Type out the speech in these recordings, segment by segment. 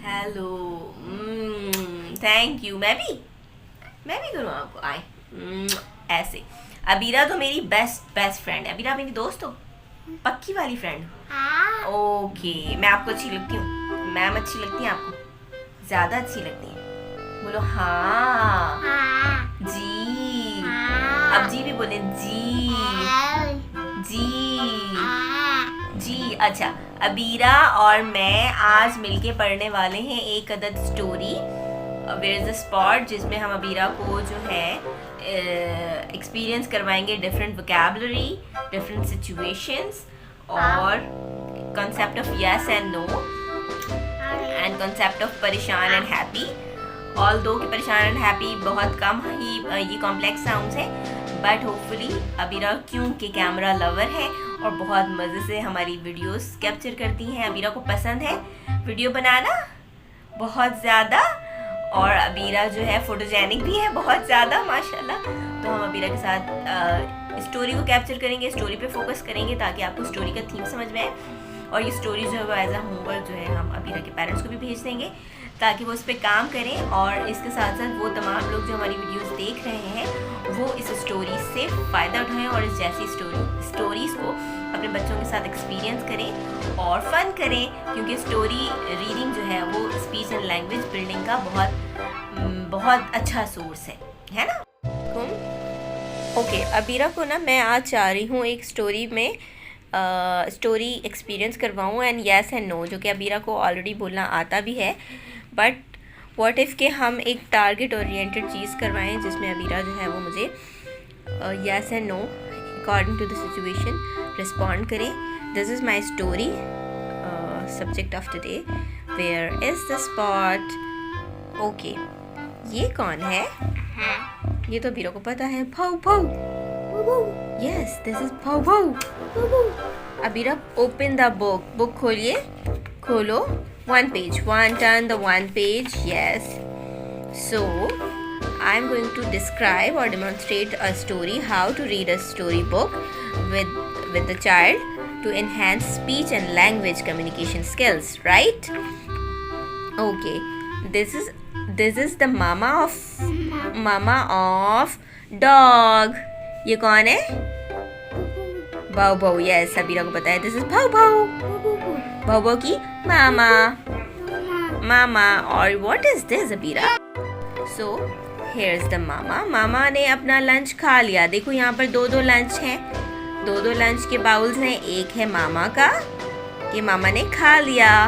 Hello. Thank you. मैं भी करूँ आपको आए ऐसे। अबीरा तो मेरी बेस्ट बेस्ट फ्रेंड है। अबीरा मेरी दोस्त हो, पक्की वाली फ्रेंड। हाँ ओके, मैं आपको अच्छी लगती हूँ? मैम अच्छी लगती है आपको? ज़्यादा अच्छी लगती है? बोलो हाँ। हाँ जी। अब हाँ जी भी बोले जी। जी। जी। अच्छा, अबीरा और मैं आज मिलके पढ़ने वाले हैं एक अदद story, where is the spot, जिसमें हम अबीरा को जो है एक्सपीरियंस करवाएंगे डिफरेंट वोकेबलरी, डिफरेंट सिचुएशंस और concept of yes and no and concept of परेशान एंड हैप्पी। ऑल दो कि परेशान एंड हैप्पी बहुत कम ही ये कॉम्प्लेक्स साउंड्स है, बट होपफुली अबीरा क्योंकि कैमरा लवर है और बहुत मज़े से हमारी वीडियोस कैप्चर करती हैं। अबीरा को पसंद है वीडियो बनाना बहुत ज़्यादा, और अबीरा जो है फोटोजेनिक भी है बहुत ज़्यादा माशाल्लाह। तो हम अबीरा के साथ स्टोरी को कैप्चर करेंगे, स्टोरी पे फोकस करेंगे ताकि आपको स्टोरी का थीम समझ में आए। और ये स्टोरी जो है वो एज अ होमवर्क जो है हम अबीरा के पेरेंट्स को भी भेज देंगे ताकि वो उस पर काम करें, और इसके साथ साथ वो तमाम लोग जो हमारी वीडियोस देख रहे हैं वो इस स्टोरी से फ़ायदा उठाएं और इस जैसी स्टोरीज़ को अपने बच्चों के साथ एक्सपीरियंस करें और फन करें, क्योंकि स्टोरी रीडिंग जो है वो स्पीच एंड लैंग्वेज बिल्डिंग का बहुत अच्छा सोर्स है ना। ओके, अबीरा को ना मैं आज चाह रही हूँ एक स्टोरी में स्टोरी एक्सपीरियंस करवाऊँ एंड यस एंड नो, जो कि अबीरा को ऑलरेडी बोलना आता भी है, बट व्हाट इफ़ के हम एक टारगेट ओरिएंटेड चीज़ करवाएं जिसमें अबीरा जो है वो मुझे yes and no according to the situation respond करें। This is my story, subject of today, where is the spot. Okay, ये कौन है? ये तो अबीरा को पता है, भाऊ भाऊ। यस, दिस इज भाऊ भाऊ। अबीरा ओपन द बुक खोलिए, खोलो one page, turn the one page. Yes, so I'm going to describe or demonstrate a story, how to read a storybook with the child to enhance speech and language communication skills, right? Okay, this is the mama of dog. ये कौन है? भाऊ भाऊ। Yes, Abira को पता है, this is भाऊ भाऊ। भाऊ भाऊ की मामा। और what is this Abira? So here is the mama. मामा ने अपना लंच खा लिया। देखो यहाँ पर दो लंच हैं, दो लंच के बाउल्स हैं। एक है मामा का, कि मामा ने खा लिया।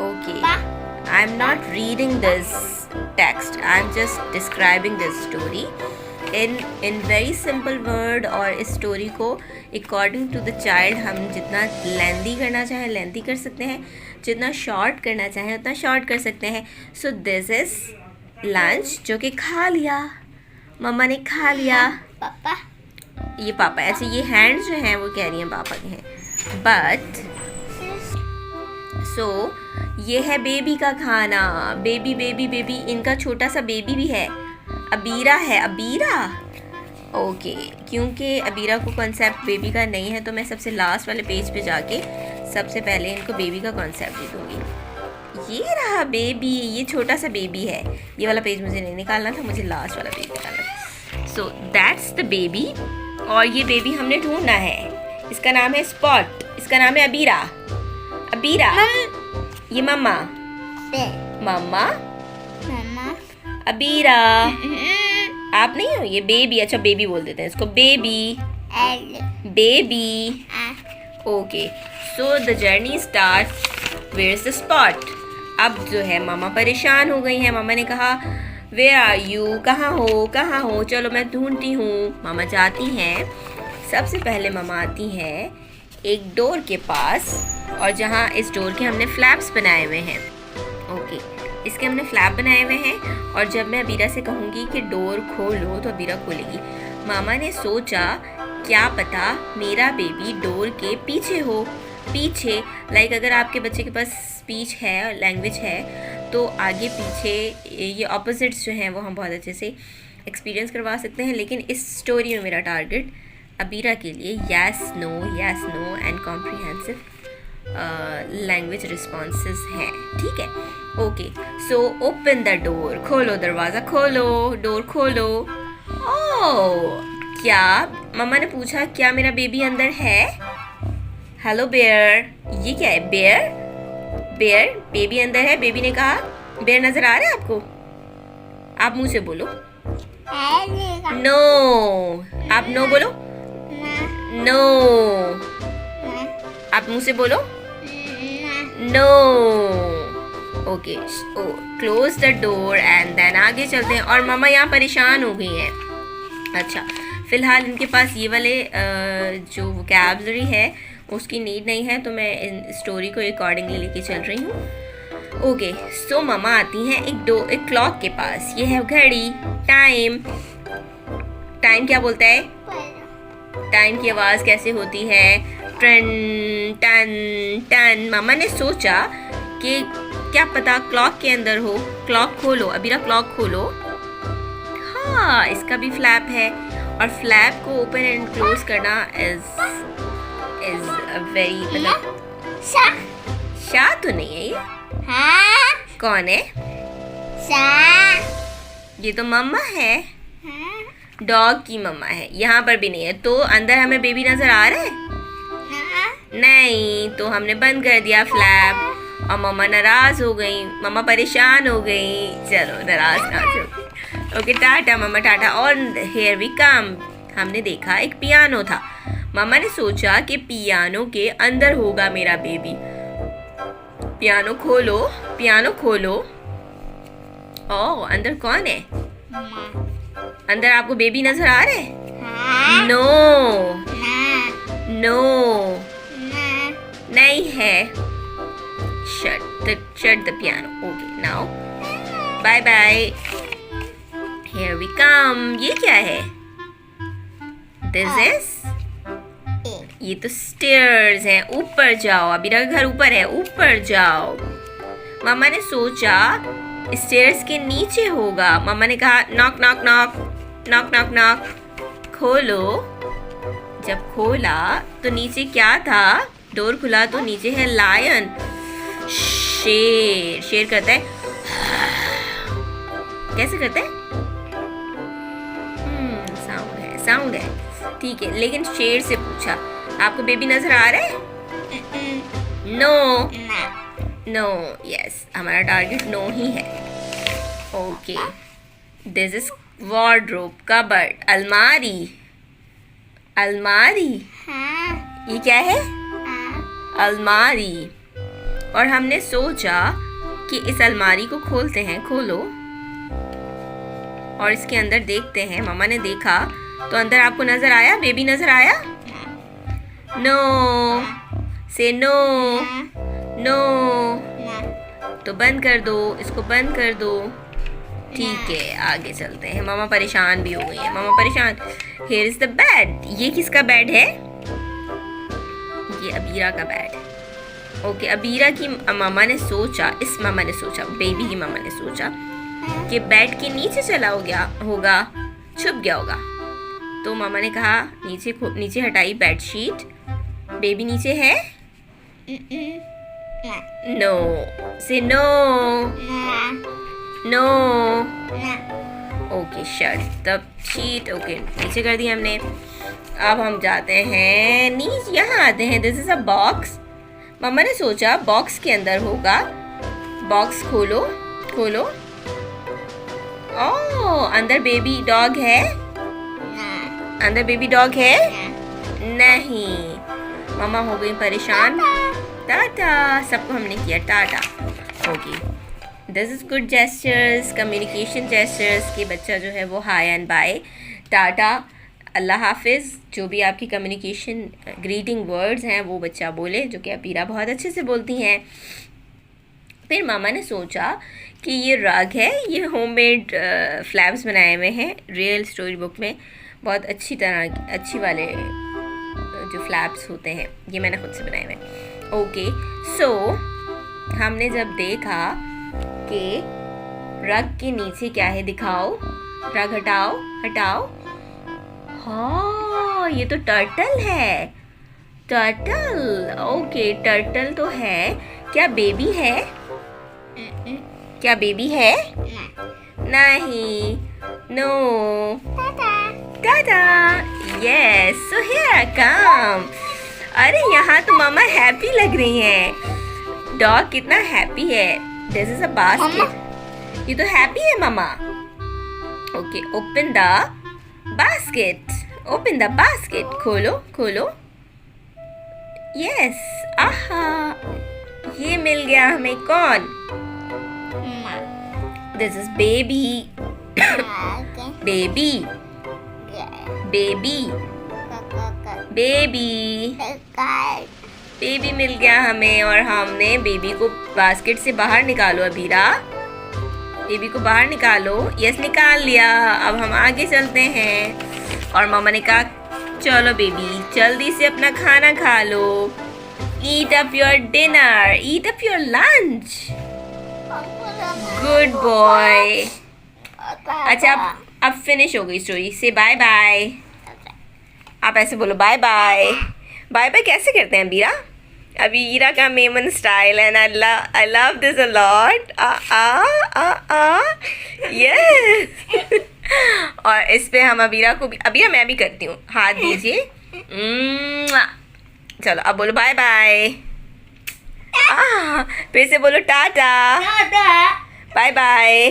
Okay, I am not reading this text, I am just describing this story in very simple word। और इस स्टोरी को अकॉर्डिंग टू द चाइल्ड हम जितना लेंथी करना चाहें लेंथी कर सकते हैं, जितना शॉर्ट करना चाहें उतना शॉर्ट कर सकते हैं। सो दिस इज लंच जो कि खा लिया, मम्मा ने खा लिया। पापा, ये पापा, ऐसे ये हैंड जो हैं वो कह रही हैं पापा के हैं, बट सो ये है बेबी का खाना। बेबी इनका छोटा सा बेबी भी है, अबीरा है, अबीरा। ओके, क्योंकि अबीरा को कॉन्सेप्ट बेबी का नहीं है तो मैं सबसे लास्ट वाले पेज पे जाके सबसे पहले इनको बेबी का कॉन्सेप्ट दे दूँगी। ये रहा बेबी, ये छोटा सा बेबी है। ये वाला पेज मुझे नहीं निकालना था, मुझे लास्ट वाला पेज निकालना था। सो दैट्स द बेबी, और ये बेबी हमने ढूंढना है। इसका नाम है स्पॉट, इसका नाम है अबीरा। अबीरा, ये मम्मा, मम्मा, अबीरा। आप नहीं हो, ये बेबी। अच्छा, बेबी बोल देते हैं इसको, baby. Okay, so the journey start, where is the spot. अब जो है मामा परेशान हो गई हैं। मामा ने कहा वेयर आर यू, कहाँ हो, चलो मैं ढूंढती हूँ। मामा जाती हैं। सबसे पहले मामा आती हैं एक डोर के पास, और जहाँ इस डोर के हमने फ्लैप्स बनाए हुए हैं। ओके, इसके हमने फ्लैप बनाए हुए हैं, और जब मैं अबीरा से कहूँगी कि डोर खोलो तो अबीरा खोलेगी। मामा ने सोचा क्या पता मेरा बेबी डोर के पीछे हो। पीछे लाइक अगर आपके बच्चे के पास स्पीच है, लैंग्वेज है, तो आगे पीछे ये ऑपोजिट्स जो हैं वो हम बहुत अच्छे से एक्सपीरियंस करवा सकते हैं। लेकिन इस स्टोरी में मेरा टारगेट अबीरा के लिए yes no and comprehensive language responses हैं, ठीक है। Okay, so open the door, खोलो दरवाज़ा, खोलो, डोर खोलो। ओह, क्या मम्मा ने पूछा क्या मेरा बेबी अंदर है? हेलो बेयर, ये क्या है? बेयर, बेयर, बेबी अंदर है। बेबी ने कहा बेयर नजर आ रहा है आपको? आप मुंह से बोलो नो, आप नो बोलो, नो, आप मुंह से बोलो no. Okay, close the door and then आगे चलते हैं। और मामा यहाँ परेशान हो गई हैं। अच्छा, फिलहाल इनके पास ये वाले जो वोकैबुलरी है उसकी नीड नहीं है, तो मैं इन स्टोरी को अकॉर्डिंगली लेके चल रही हूँ। ओके, सो मामा आती हैं एक क्लॉक के पास। ये है घड़ी, टाइम। टाइम क्या बोलता है? टाइम की आवाज़ कैसे होती है? Ton ton ton. मामा ने सोचा कि क्या पता क्लॉक के अंदर हो। क्लॉक खोलो अबीरा, क्लॉक खोलो। हाँ, इसका भी फ्लैप है, और फ्लैप को ओपन एंड क्लोज करना इज वेरी, मतलब शाह तो नहीं है ये। हाँ? कौन है? ये तो मम्मा है, डॉग की मम्मा है। यहाँ पर भी नहीं है, तो अंदर हमें बेबी नजर आ रहा है? नहीं, तो हमने बंद कर दिया फ्लैप, और मम्मा नाराज हो गई, मम्मा परेशान हो गई। चलो, नाराज कहाँ से। ओके, टाटा मम्मा, टाटा। और हियर वी कम, हमने देखा एक पियानो था। मम्मा ने सोचा कि पियानो के अंदर होगा मेरा बेबी। पियानो खोलो, पियानो खोलो। ओह, अंदर कौन है? अंदर आपको बेबी नजर आ रहा है? नो, नो, नहीं है। shut the piano. Okay, now bye bye. Here we come. ये क्या है? This is, ये तो stairs हैं, ऊपर जाओ। अबीरा का घर ऊपर है, ऊपर जाओ। मामा ने सोचा स्टेयर्स के नीचे होगा। मामा ने कहा knock knock knock knock knock knock, खोलो। जब खोला तो नीचे क्या था? डोर खुला तो नीचे है लायन, शेर। शेर करता है, कैसे करता है? साउंड है, साउंड है, ठीक है। लेकिन शेर से पूछा आपको बेबी नजर आ रहा है? नो, नो, यस, हमारा टारगेट नो ही है। Okay, this is wardrobe, cupboard, अलमारी। अलमारी, ये क्या है? अलमारी। और हमने सोचा कि इस अलमारी को खोलते हैं। खोलो, और इसके अंदर देखते हैं। मामा ने देखा तो अंदर आपको नजर आया? बेबी नजर आया? No, say no, no. तो बंद कर दो, इसको बंद कर दो। ठीक है, आगे चलते हैं। मामा परेशान भी हो गई है, मामा परेशान। Here is the bed. ये किसका बेड है? ये अबीरा का बेड है। ओके, अबीरा की मामा ने सोचा, इस मामा ने सोचा, बेबी की मामा ने सोचा कि बेड के नीचे चला हो गया होगा, छुप गया होगा। तो मामा ने कहा नीचे हटाई बेडशीट। बेबी नीचे है? No, say no, no. Okay, shut the sheet. Okay, नीचे कर दिया हमने। अब हम जाते हैं नीचे, यहाँ आते हैं। This is a box. मम्मा ने सोचा बॉक्स के अंदर होगा। बॉक्स खोलो, खोलो। ओह, अंदर बेबी डॉग है? अंदर बेबी डॉग है? नहीं। मम्मा हो गई परेशान। टाटा, सबको हमने किया Tata. Okay, this is good gestures, communication gestures कि बच्चा जो है वो हाय एंड बाय, टाटा, अल्लाह हाफिज़, जो भी आपकी कम्युनिकेशन ग्रीटिंग वर्ड्स हैं वो बच्चा बोले, जो कि अबीरा बहुत अच्छे से बोलती हैं। फिर मामा ने सोचा कि ये रग है, ये होममेड फ्लैप्स बनाए हुए हैं। रियल स्टोरी बुक में बहुत अच्छी तरह अच्छी वाले जो फ्लैप्स होते हैं, ये मैंने खुद से बनाए हुए हैं। ओके, सो हमने जब देखा कि रग के नीचे क्या है, दिखाओ, रग हटाओ, हटाओ। हाँ, ये तो टर्टल है। टर्टल, ओके टर्टल तो है। क्या बेबी है? क्या बेबी है? नहीं, नो। टाटा, यस, सो हियर कम। अरे यहाँ तो मामा हैप्पी लग रही हैं। डॉग कितना हैप्पी है। This is a basket. ये तो हैप्पी है मामा। Okay, open the basket. Open the basket. खोलो खोलो। यस, आहा, ये मिल गया हमें। कौन? This is baby. Baby baby baby baby मिल गया हमें। और हमने बेबी को बास्केट से बाहर निकालो। अबीरा, बेबी को बाहर निकालो। यस, निकाल लिया। अब हम आगे चलते हैं। और मामा ने कहा चलो बेबी जल्दी से अपना खाना खा लो। Eat up your dinner, eat up your lunch. Good boy. अच्छा, अब फिनिश हो गई स्टोरी। से बाय बाय। आप ऐसे बोलो बाय बाय। बाय बाय कैसे करते हैं अबीरा? अबीरा का Memon style and I love this a lot. Yes. और इस पे हम अबीरा को भी, अबीरा मैं भी करती हूँ। हाथ दीजिए। चलो अब बोलो बाय बाय। फिर से बोलो टाटा। Bye bye.